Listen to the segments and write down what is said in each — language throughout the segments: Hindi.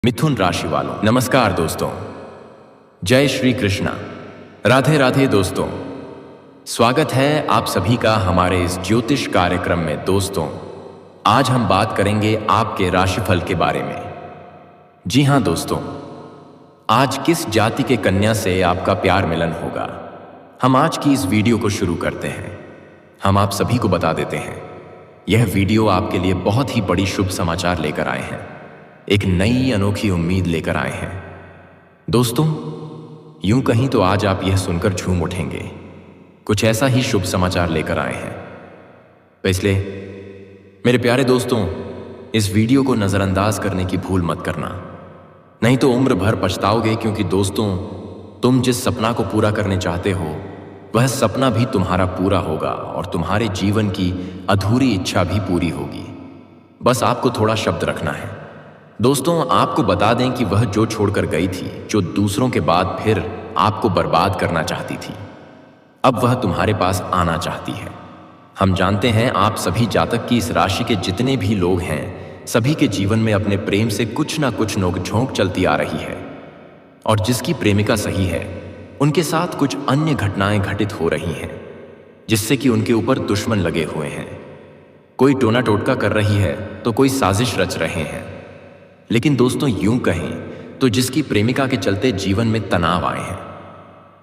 मिथुन राशि वालों, नमस्कार दोस्तों। जय श्री कृष्णा, राधे राधे दोस्तों। स्वागत है आप सभी का हमारे इस ज्योतिष कार्यक्रम में। दोस्तों, आज हम बात करेंगे आपके राशिफल के बारे में। जी हाँ दोस्तों, आज किस जाति के कन्या से आपका प्यार मिलन होगा, हम आज की इस वीडियो को शुरू करते हैं। हम आप सभी को बता देते हैं, यह वीडियो आपके लिए बहुत ही बड़ी शुभ समाचार लेकर आए हैं, एक नई अनोखी उम्मीद लेकर आए हैं। दोस्तों, यूं कहीं तो आज आप यह सुनकर झूम उठेंगे, कुछ ऐसा ही शुभ समाचार लेकर आए हैं। तो इसलिए मेरे प्यारे दोस्तों, इस वीडियो को नज़रअंदाज करने की भूल मत करना, नहीं तो उम्र भर पछताओगे। क्योंकि दोस्तों, तुम जिस सपना को पूरा करने चाहते हो, वह सपना भी तुम्हारा पूरा होगा और तुम्हारे जीवन की अधूरी इच्छा भी पूरी होगी। बस आपको थोड़ा शब्द रखना है। दोस्तों, आपको बता दें कि वह जो छोड़कर गई थी, जो दूसरों के बाद फिर आपको बर्बाद करना चाहती थी, अब वह तुम्हारे पास आना चाहती है। हम जानते हैं आप सभी जातक की इस राशि के जितने भी लोग हैं, सभी के जीवन में अपने प्रेम से कुछ ना कुछ नोक-झोंक चलती आ रही है। और जिसकी प्रेमिका सही है, उनके साथ कुछ अन्य घटनाएं घटित हो रही हैं, जिससे कि उनके ऊपर दुश्मन लगे हुए हैं। कोई टोना टोटका कर रही है तो कोई साजिश रच रहे हैं। लेकिन दोस्तों, यूं कहें तो जिसकी प्रेमिका के चलते जीवन में तनाव आए हैं,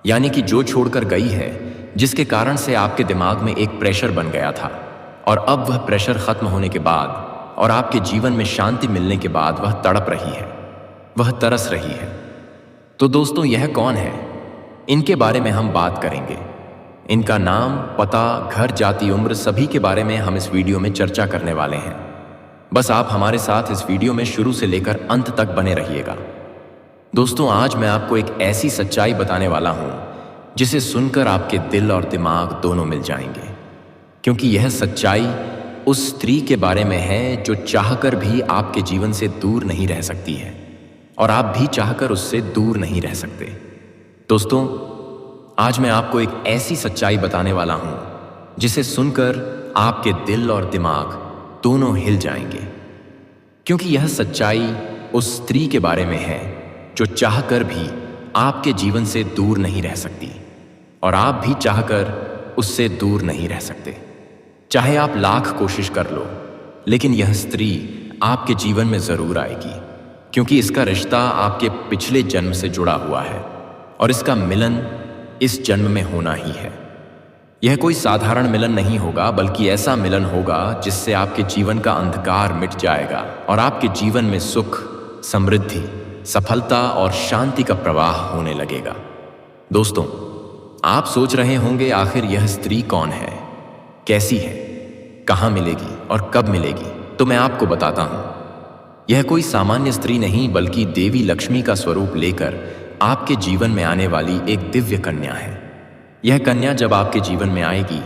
यानी कि जो छोड़कर गई है, जिसके कारण से आपके दिमाग में एक प्रेशर बन गया था, और अब वह प्रेशर खत्म होने के बाद और आपके जीवन में शांति मिलने के बाद वह तड़प रही है, वह तरस रही है। तो दोस्तों, यह कौन है, इनके बारे में हम बात करेंगे। इनका नाम, पता, घर, जाति, उम्र, सभी के बारे में हम इस वीडियो में चर्चा करने वाले हैं। बस आप हमारे साथ इस वीडियो में शुरू से लेकर अंत तक बने रहिएगा। दोस्तों, आज मैं आपको एक ऐसी सच्चाई बताने वाला हूं, जिसे सुनकर आपके दिल और दिमाग दोनों मिल जाएंगे। क्योंकि यह सच्चाई उस स्त्री के बारे में है जो चाहकर भी आपके जीवन से दूर नहीं रह सकती है, और आप भी चाहकर उससे दूर नहीं रह सकते। दोस्तों, आज मैं आपको एक ऐसी सच्चाई बताने वाला हूं, जिसे सुनकर आपके दिल और दिमाग दोनों हिल जाएंगे। क्योंकि यह सच्चाई उस स्त्री के बारे में है जो चाहकर भी आपके जीवन से दूर नहीं रह सकती, और आप भी चाहकर उससे दूर नहीं रह सकते। चाहे आप लाख कोशिश कर लो, लेकिन यह स्त्री आपके जीवन में जरूर आएगी। क्योंकि इसका रिश्ता आपके पिछले जन्म से जुड़ा हुआ है, और इसका मिलन इस जन्म में होना ही है। यह कोई साधारण मिलन नहीं होगा, बल्कि ऐसा मिलन होगा जिससे आपके जीवन का अंधकार मिट जाएगा और आपके जीवन में सुख, समृद्धि, सफलता और शांति का प्रवाह होने लगेगा। दोस्तों, आप सोच रहे होंगे, आखिर यह स्त्री कौन है, कैसी है, कहाँ मिलेगी और कब मिलेगी? तो मैं आपको बताता हूँ। यह कोई सामान्य स्त्री नहीं, बल्कि देवी लक्ष्मी का स्वरूप लेकर आपके जीवन में आने वाली एक दिव्य कन्या है। यह कन्या जब आपके जीवन में आएगी,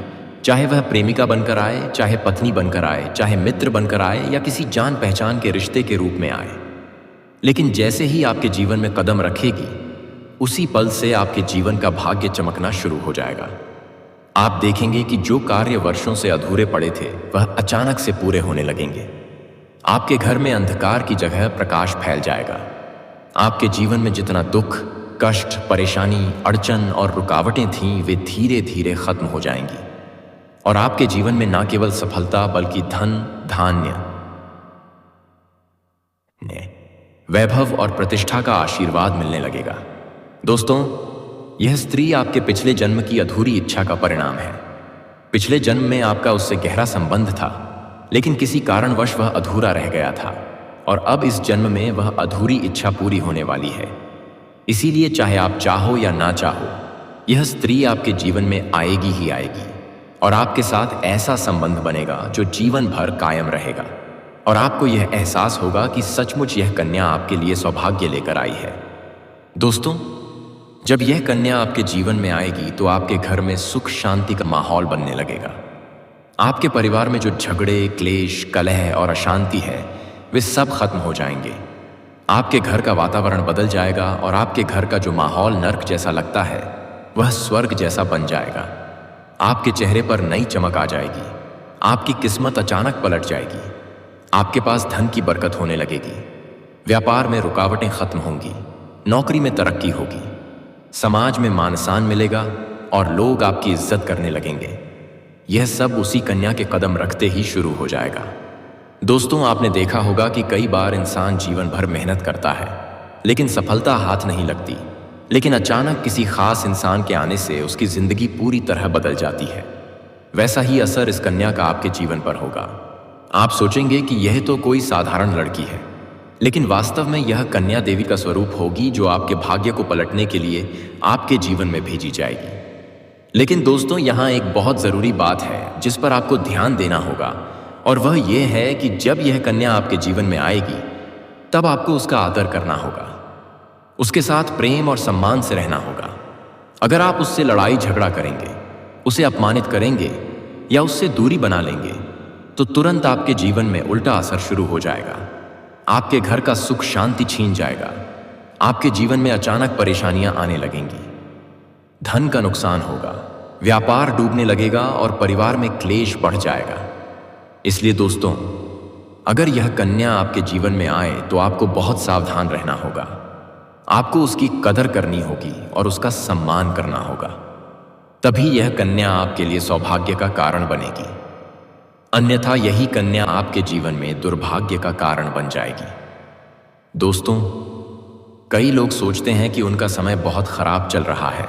चाहे वह प्रेमिका बनकर आए, चाहे पत्नी बनकर आए, चाहे मित्र बनकर आए, या किसी जान पहचान के रिश्ते के रूप में आए, लेकिन जैसे ही आपके जीवन में कदम रखेगी, उसी पल से आपके जीवन का भाग्य चमकना शुरू हो जाएगा। आप देखेंगे कि जो कार्य वर्षों से अधूरे पड़े थे, वह अचानक से पूरे होने लगेंगे। आपके घर में अंधकार की जगह प्रकाश फैल जाएगा। आपके जीवन में जितना दुख, कष्ट, परेशानी, अड़चन और रुकावटें थीं, वे धीरे धीरे खत्म हो जाएंगी, और आपके जीवन में न केवल सफलता, बल्कि धन, धान्य, वैभव और प्रतिष्ठा का आशीर्वाद मिलने लगेगा। दोस्तों, यह स्त्री आपके पिछले जन्म की अधूरी इच्छा का परिणाम है। पिछले जन्म में आपका उससे गहरा संबंध था, लेकिन किसी कारणवश वह अधूरा रह गया था, और अब इस जन्म में वह अधूरी इच्छा पूरी होने वाली है। इसीलिए चाहे आप चाहो या ना चाहो, यह स्त्री आपके जीवन में आएगी ही आएगी, और आपके साथ ऐसा संबंध बनेगा जो जीवन भर कायम रहेगा। और आपको यह एहसास होगा कि सचमुच यह कन्या आपके लिए सौभाग्य लेकर आई है। दोस्तों, जब यह कन्या आपके जीवन में आएगी, तो आपके घर में सुख शांति का माहौल बनने लगेगा। आपके परिवार में जो झगड़े, क्लेश, कलह और अशांति है, वे सब खत्म हो जाएंगे। आपके घर का वातावरण बदल जाएगा, और आपके घर का जो माहौल नर्क जैसा लगता है, वह स्वर्ग जैसा बन जाएगा। आपके चेहरे पर नई चमक आ जाएगी। आपकी किस्मत अचानक पलट जाएगी। आपके पास धन की बरकत होने लगेगी। व्यापार में रुकावटें खत्म होंगी, नौकरी में तरक्की होगी, समाज में मान सम्मान मिलेगा और लोग आपकी इज्जत करने लगेंगे। यह सब उसी कन्या के कदम रखते ही शुरू हो जाएगा। दोस्तों, आपने देखा होगा कि कई बार इंसान जीवन भर मेहनत करता है लेकिन सफलता हाथ नहीं लगती, लेकिन अचानक किसी खास इंसान के आने से उसकी जिंदगी पूरी तरह बदल जाती है। वैसा ही असर इस कन्या का आपके जीवन पर होगा। आप सोचेंगे कि यह तो कोई साधारण लड़की है, लेकिन वास्तव में यह कन्या देवी का स्वरूप होगी जो आपके भाग्य को पलटने के लिए आपके जीवन में भेजी जाएगी। लेकिन दोस्तों, यहाँ एक बहुत ज़रूरी बात है जिस पर आपको ध्यान देना होगा, और वह यह है कि जब यह कन्या आपके जीवन में आएगी तब आपको उसका आदर करना होगा, उसके साथ प्रेम और सम्मान से रहना होगा। अगर आप उससे लड़ाई झगड़ा करेंगे, उसे अपमानित करेंगे या उससे दूरी बना लेंगे तो तुरंत आपके जीवन में उल्टा असर शुरू हो जाएगा। आपके घर का सुख शांति छीन जाएगा, आपके जीवन में अचानक परेशानियां आने लगेंगी, धन का नुकसान होगा, व्यापार डूबने लगेगा और परिवार में क्लेश बढ़ जाएगा। इसलिए दोस्तों, अगर यह कन्या आपके जीवन में आए तो आपको बहुत सावधान रहना होगा। आपको उसकी कदर करनी होगी और उसका सम्मान करना होगा, तभी यह कन्या आपके लिए सौभाग्य का कारण बनेगी। अन्यथा यही कन्या आपके जीवन में दुर्भाग्य का कारण बन जाएगी। दोस्तों, कई लोग सोचते हैं कि उनका समय बहुत खराब चल रहा है,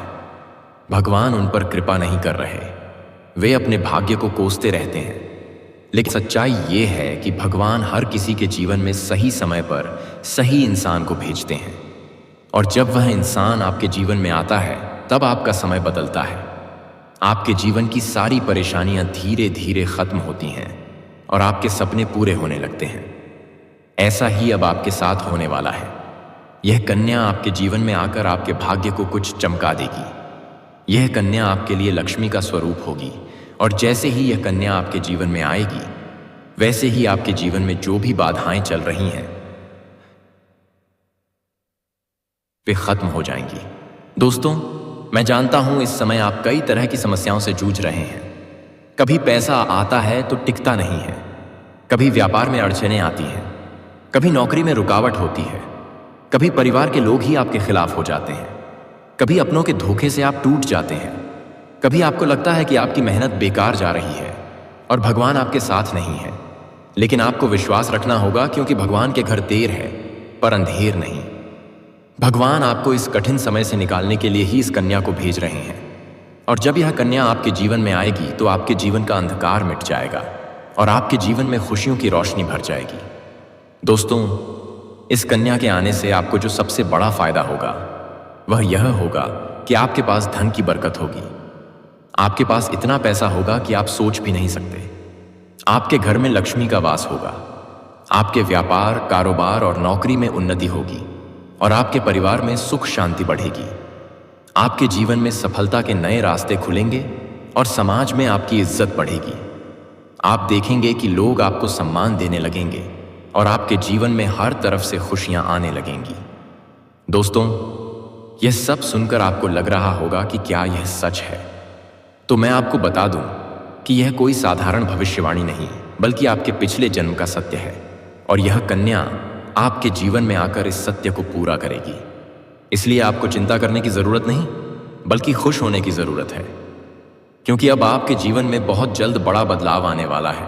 भगवान उन पर कृपा नहीं कर रहे, वे अपने भाग्य को कोसते रहते हैं। लेकिन सच्चाई ये है कि भगवान हर किसी के जीवन में सही समय पर सही इंसान को भेजते हैं, और जब वह इंसान आपके जीवन में आता है तब आपका समय बदलता है। आपके जीवन की सारी परेशानियां धीरे धीरे खत्म होती हैं और आपके सपने पूरे होने लगते हैं। ऐसा ही अब आपके साथ होने वाला है। यह कन्या आपके जीवन में आकर आपके भाग्य को कुछ चमका देगी। यह कन्या आपके लिए लक्ष्मी का स्वरूप होगी, और जैसे ही यह कन्या आपके जीवन में आएगी वैसे ही आपके जीवन में जो भी बाधाएं चल रही हैं वे खत्म हो जाएंगी। दोस्तों, मैं जानता हूं इस समय आप कई तरह की समस्याओं से जूझ रहे हैं। कभी पैसा आता है तो टिकता नहीं है, कभी व्यापार में अड़चनें आती हैं, कभी नौकरी में रुकावट होती है, कभी परिवार के लोग ही आपके खिलाफ हो जाते हैं, कभी अपनों के धोखे से आप टूट जाते हैं, कभी आपको लगता है कि आपकी मेहनत बेकार जा रही है और भगवान आपके साथ नहीं है। लेकिन आपको विश्वास रखना होगा, क्योंकि भगवान के घर देर है पर अंधेर नहीं। भगवान आपको इस कठिन समय से निकालने के लिए ही इस कन्या को भेज रहे हैं, और जब यह कन्या आपके जीवन में आएगी तो आपके जीवन का अंधकार मिट जाएगा और आपके जीवन में खुशियों की रोशनी भर जाएगी। दोस्तों, इस कन्या के आने से आपको जो सबसे बड़ा फायदा होगा वह यह होगा कि आपके पास धन की बरकत होगी। आपके पास इतना पैसा होगा कि आप सोच भी नहीं सकते। आपके घर में लक्ष्मी का वास होगा, आपके व्यापार, कारोबार और नौकरी में उन्नति होगी, और आपके परिवार में सुख शांति बढ़ेगी। आपके जीवन में सफलता के नए रास्ते खुलेंगे और समाज में आपकी इज्जत बढ़ेगी। आप देखेंगे कि लोग आपको सम्मान देने लगेंगे और आपके जीवन में हर तरफ से खुशियां आने लगेंगी। दोस्तों, यह सब सुनकर आपको लग रहा होगा कि क्या यह सच है? तो मैं आपको बता दूं कि यह कोई साधारण भविष्यवाणी नहीं, बल्कि आपके पिछले जन्म का सत्य है, और यह कन्या आपके जीवन में आकर इस सत्य को पूरा करेगी। इसलिए आपको चिंता करने की जरूरत नहीं, बल्कि खुश होने की जरूरत है, क्योंकि अब आपके जीवन में बहुत जल्द बड़ा बदलाव आने वाला है,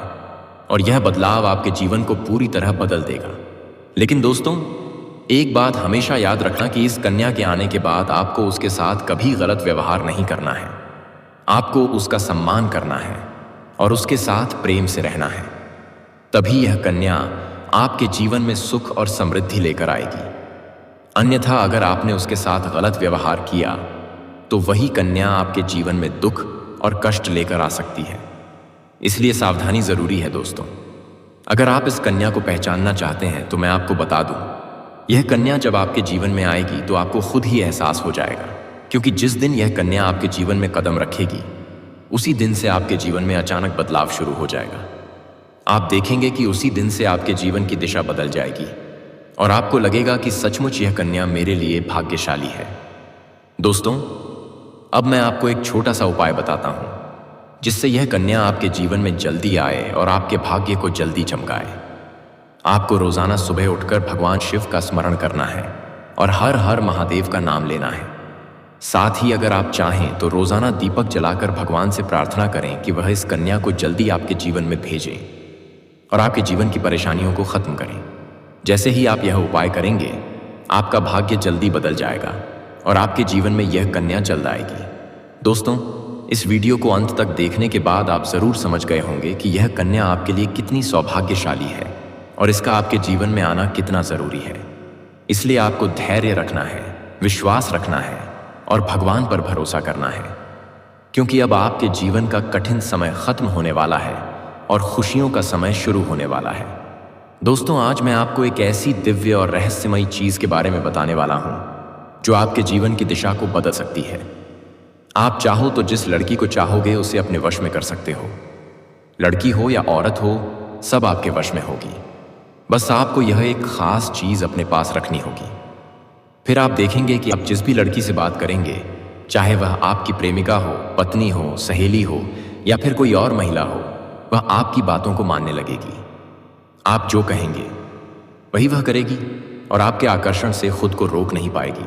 और यह बदलाव आपके जीवन को पूरी तरह बदल देगा। लेकिन दोस्तों, एक बात हमेशा याद रखना कि इस कन्या के आने के बाद आपको उसके साथ कभी गलत व्यवहार नहीं करना है। आपको उसका सम्मान करना है और उसके साथ प्रेम से रहना है। तभी यह कन्या आपके जीवन में सुख और समृद्धि लेकर आएगी। अन्यथा अगर आपने उसके साथ गलत व्यवहार किया तो वही कन्या आपके जीवन में दुख और कष्ट लेकर आ सकती है। इसलिए सावधानी जरूरी है दोस्तों। अगर आप इस कन्या को पहचानना चाहते हैं तो मैं आपको बता दूं, यह कन्या जब आपके जीवन में आएगी तो आपको खुद ही एहसास हो जाएगा, क्योंकि जिस दिन यह कन्या आपके जीवन में कदम रखेगी उसी दिन से आपके जीवन में अचानक बदलाव शुरू हो जाएगा। आप देखेंगे कि उसी दिन से आपके जीवन की दिशा बदल जाएगी और आपको लगेगा कि सचमुच यह कन्या मेरे लिए भाग्यशाली है। दोस्तों, अब मैं आपको एक छोटा सा उपाय बताता हूं जिससे यह कन्या आपके जीवन में जल्दी आए और आपके भाग्य को जल्दी चमकाए। आपको रोजाना सुबह उठकर भगवान शिव का स्मरण करना है और हर हर महादेव का नाम लेना है। साथ ही अगर आप चाहें तो रोजाना दीपक जलाकर भगवान से प्रार्थना करें कि वह इस कन्या को जल्दी आपके जीवन में भेजें और आपके जीवन की परेशानियों को खत्म करें। जैसे ही आप यह उपाय करेंगे, आपका भाग्य जल्दी बदल जाएगा और आपके जीवन में यह कन्या जल्द आएगी। दोस्तों, इस वीडियो को अंत तक देखने के बाद आप जरूर समझ गए होंगे कि यह कन्या आपके लिए कितनी सौभाग्यशाली है और इसका आपके जीवन में आना कितना जरूरी है। इसलिए आपको धैर्य रखना है, विश्वास रखना है और भगवान पर भरोसा करना है, क्योंकि अब आपके जीवन का कठिन समय खत्म होने वाला है और खुशियों का समय शुरू होने वाला है। दोस्तों, आज मैं आपको एक ऐसी दिव्य और रहस्यमयी चीज के बारे में बताने वाला हूं जो आपके जीवन की दिशा को बदल सकती है। आप चाहो तो जिस लड़की को चाहोगे उसे अपने वश में कर सकते हो। लड़की हो या औरत हो, सब आपके वश में होगी। बस आपको यह एक खास चीज अपने पास रखनी होगी। फिर आप देखेंगे कि आप जिस भी लड़की से बात करेंगे, चाहे वह आपकी प्रेमिका हो, पत्नी हो, सहेली हो या फिर कोई और महिला हो, वह आपकी बातों को मानने लगेगी। आप जो कहेंगे वही वह करेगी और आपके आकर्षण से खुद को रोक नहीं पाएगी।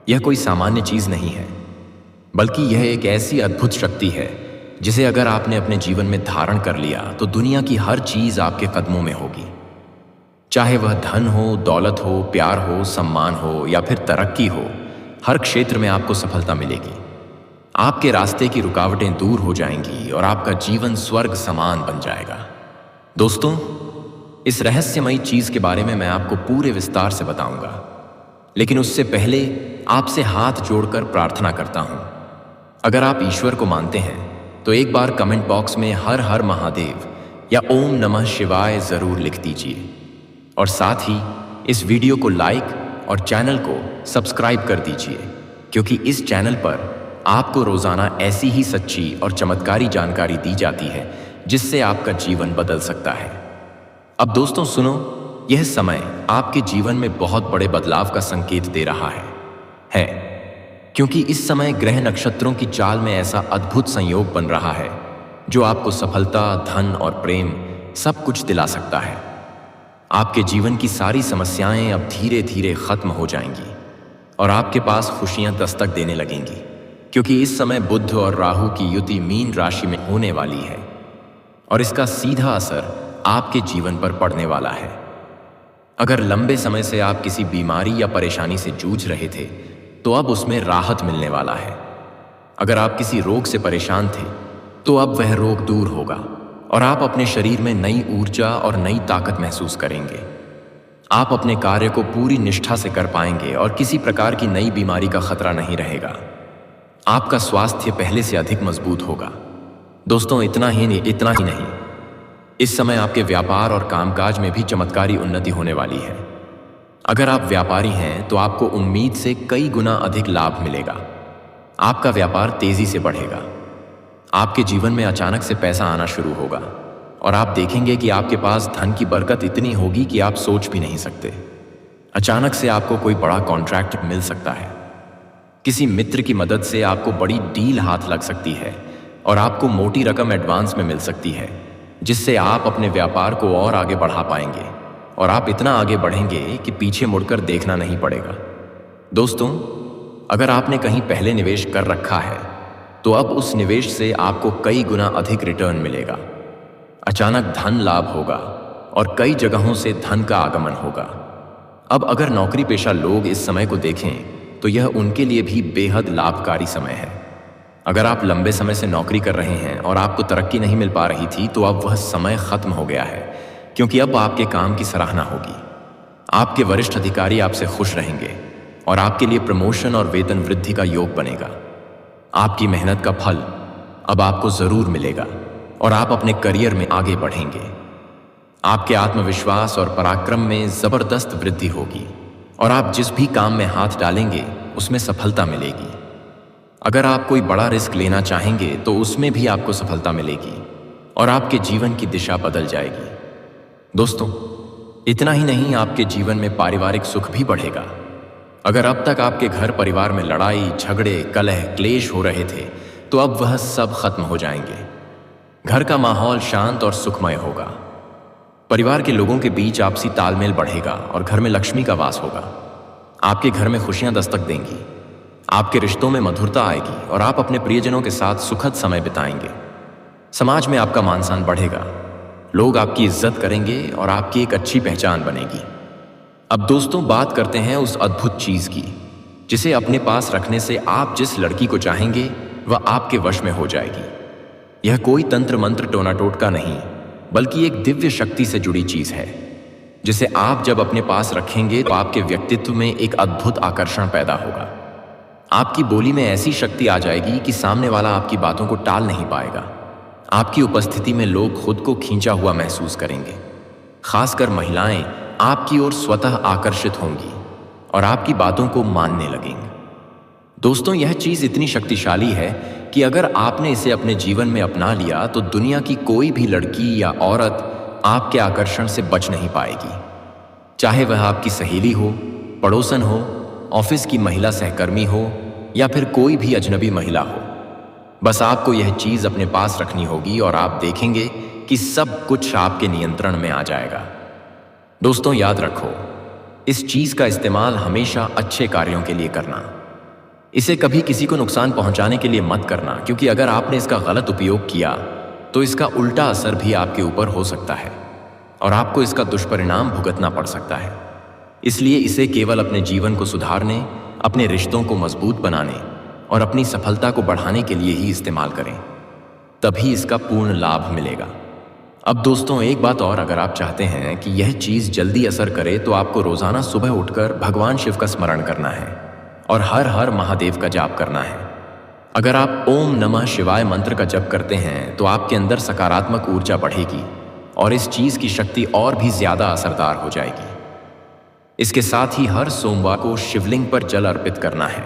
यह कोई सामान्य चीज नहीं है, बल्कि यह एक ऐसी अद्भुत शक्ति है जिसे अगर आपने अपने जीवन में धारण कर लिया तो दुनिया की हर चीज आपके कदमों में होगी। चाहे वह धन हो, दौलत हो, प्यार हो, सम्मान हो या फिर तरक्की हो, हर क्षेत्र में आपको सफलता मिलेगी। आपके रास्ते की रुकावटें दूर हो जाएंगी और आपका जीवन स्वर्ग समान बन जाएगा। दोस्तों, इस रहस्यमयी चीज के बारे में मैं आपको पूरे विस्तार से बताऊंगा, लेकिन उससे पहले आपसे हाथ जोड़कर प्रार्थना करता हूं। अगर आप ईश्वर को मानते हैं तो एक बार कमेंट बॉक्स में हर हर महादेव या ओम नमः शिवाय जरूर लिख दीजिए और साथ ही इस वीडियो को लाइक और चैनल को सब्सक्राइब कर दीजिए, क्योंकि इस चैनल पर आपको रोजाना ऐसी ही सच्ची और चमत्कारी जानकारी दी जाती है जिससे आपका जीवन बदल सकता है। अब दोस्तों सुनो, यह समय आपके जीवन में बहुत बड़े बदलाव का संकेत दे रहा है क्योंकि इस समय ग्रह नक्षत्रों की चाल में ऐसा अद्भुत संयोग बन रहा है जो आपको सफलता, धन और प्रेम सब कुछ दिला सकता है। आपके जीवन की सारी समस्याएं अब धीरे धीरे खत्म हो जाएंगी और आपके पास खुशियां दस्तक देने लगेंगी, क्योंकि इस समय बुध और राहु की युति मीन राशि में होने वाली है और इसका सीधा असर आपके जीवन पर पड़ने वाला है। अगर लंबे समय से आप किसी बीमारी या परेशानी से जूझ रहे थे तो अब उसमें राहत मिलने वाला है। अगर आप किसी रोग से परेशान थे तो अब वह रोग दूर होगा और आप अपने शरीर में नई ऊर्जा और नई ताकत महसूस करेंगे। आप अपने कार्य को पूरी निष्ठा से कर पाएंगे और किसी प्रकार की नई बीमारी का खतरा नहीं रहेगा। आपका स्वास्थ्य पहले से अधिक मजबूत होगा। दोस्तों, इतना ही नहीं, इस समय आपके व्यापार और कामकाज में भी चमत्कारी उन्नति होने वाली है। अगर आप व्यापारी हैं तो आपको उम्मीद से कई गुना अधिक लाभ मिलेगा। आपका व्यापार तेजी से बढ़ेगा। आपके जीवन में अचानक से पैसा आना शुरू होगा और आप देखेंगे कि आपके पास धन की बरकत इतनी होगी कि आप सोच भी नहीं सकते। अचानक से आपको कोई बड़ा कॉन्ट्रैक्ट मिल सकता है। किसी मित्र की मदद से आपको बड़ी डील हाथ लग सकती है और आपको मोटी रकम एडवांस में मिल सकती है, जिससे आप अपने व्यापार को और आगे बढ़ा पाएंगे और आप इतना आगे बढ़ेंगे कि पीछे मुड़कर देखना नहीं पड़ेगा। दोस्तों, अगर आपने कहीं पहले निवेश कर रखा है तो अब उस निवेश से आपको कई गुना अधिक रिटर्न मिलेगा। अचानक धन लाभ होगा और कई जगहों से धन का आगमन होगा। अब अगर नौकरी पेशा लोग इस समय को देखें तो यह उनके लिए भी बेहद लाभकारी समय है। अगर आप लंबे समय से नौकरी कर रहे हैं और आपको तरक्की नहीं मिल पा रही थी तो अब वह समय खत्म हो गया है, क्योंकि अब आपके काम की सराहना होगी। आपके वरिष्ठ अधिकारी आपसे खुश रहेंगे और आपके लिए प्रमोशन और वेतन वृद्धि का योग बनेगा। आपकी मेहनत का फल अब आपको जरूर मिलेगा और आप अपने करियर में आगे बढ़ेंगे। आपके आत्मविश्वास और पराक्रम में जबरदस्त वृद्धि होगी और आप जिस भी काम में हाथ डालेंगे उसमें सफलता मिलेगी। अगर आप कोई बड़ा रिस्क लेना चाहेंगे तो उसमें भी आपको सफलता मिलेगी और आपके जीवन की दिशा बदल जाएगी। दोस्तों, इतना ही नहीं, आपके जीवन में पारिवारिक सुख भी बढ़ेगा। अगर अब तक आपके घर परिवार में लड़ाई, झगड़े, कलह, क्लेश हो रहे थे तो अब वह सब खत्म हो जाएंगे। घर का माहौल शांत और सुखमय होगा। परिवार के लोगों के बीच आपसी तालमेल बढ़ेगा और घर में लक्ष्मी का वास होगा। आपके घर में खुशियां दस्तक देंगी, आपके रिश्तों में मधुरता आएगी और आप अपने प्रियजनों के साथ सुखद समय बिताएंगे। समाज में आपका मान सम्मान बढ़ेगा, लोग आपकी इज्जत करेंगे और आपकी एक अच्छी पहचान बनेगी। अब दोस्तों, बात करते हैं उस अद्भुत चीज की जिसे अपने पास रखने से आप जिस लड़की को चाहेंगे वह आपके वश में हो जाएगी। यह कोई तंत्र मंत्र टोना टोटका नहीं, बल्कि एक दिव्य शक्ति से जुड़ी चीज है जिसे आप जब अपने पास रखेंगे तो आपके व्यक्तित्व में एक अद्भुत आकर्षण पैदा होगा। आपकी बोली में ऐसी शक्ति आ जाएगी कि सामने वाला आपकी बातों को टाल नहीं पाएगा। आपकी उपस्थिति में लोग खुद को खींचा हुआ महसूस करेंगे। खासकर महिलाएं आपकी ओर स्वतः आकर्षित होंगी और आपकी बातों को मानने लगेंगे। दोस्तों, यह चीज इतनी शक्तिशाली है कि अगर आपने इसे अपने जीवन में अपना लिया तो दुनिया की कोई भी लड़की या औरत आपके आकर्षण से बच नहीं पाएगी। चाहे वह आपकी सहेली हो, पड़ोसन हो, ऑफिस की महिला सहकर्मी हो या फिर कोई भी अजनबी महिला हो, बस आपको यह चीज अपने पास रखनी होगी और आप देखेंगे कि सब कुछ आपके नियंत्रण में आ जाएगा। दोस्तों, याद रखो, इस चीज का इस्तेमाल हमेशा अच्छे कार्यों के लिए करना। इसे कभी किसी को नुकसान पहुंचाने के लिए मत करना, क्योंकि अगर आपने इसका गलत उपयोग किया तो इसका उल्टा असर भी आपके ऊपर हो सकता है और आपको इसका दुष्परिणाम भुगतना पड़ सकता है। इसलिए इसे केवल अपने जीवन को सुधारने, अपने रिश्तों को मजबूत बनाने और अपनी सफलता को बढ़ाने के लिए ही इस्तेमाल करें, तभी इसका पूर्ण लाभ मिलेगा। अब दोस्तों, एक बात और, अगर आप चाहते हैं कि यह चीज जल्दी असर करे तो आपको रोजाना सुबह उठकर भगवान शिव का स्मरण करना है और हर हर महादेव का जाप करना है। अगर आप ओम नमः शिवाय मंत्र का जप करते हैं तो आपके अंदर सकारात्मक ऊर्जा बढ़ेगी और इस चीज की शक्ति और भी ज्यादा असरदार हो जाएगी। इसके साथ ही हर सोमवार को शिवलिंग पर जल अर्पित करना है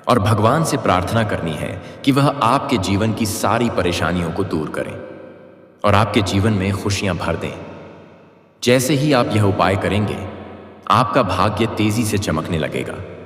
और भगवान से प्रार्थना करनी है कि वह आपके जीवन की सारी परेशानियों को दूर करें और आपके जीवन में खुशियां भर दें। जैसे ही आप यह उपाय करेंगे, आपका भाग्य तेजी से चमकने लगेगा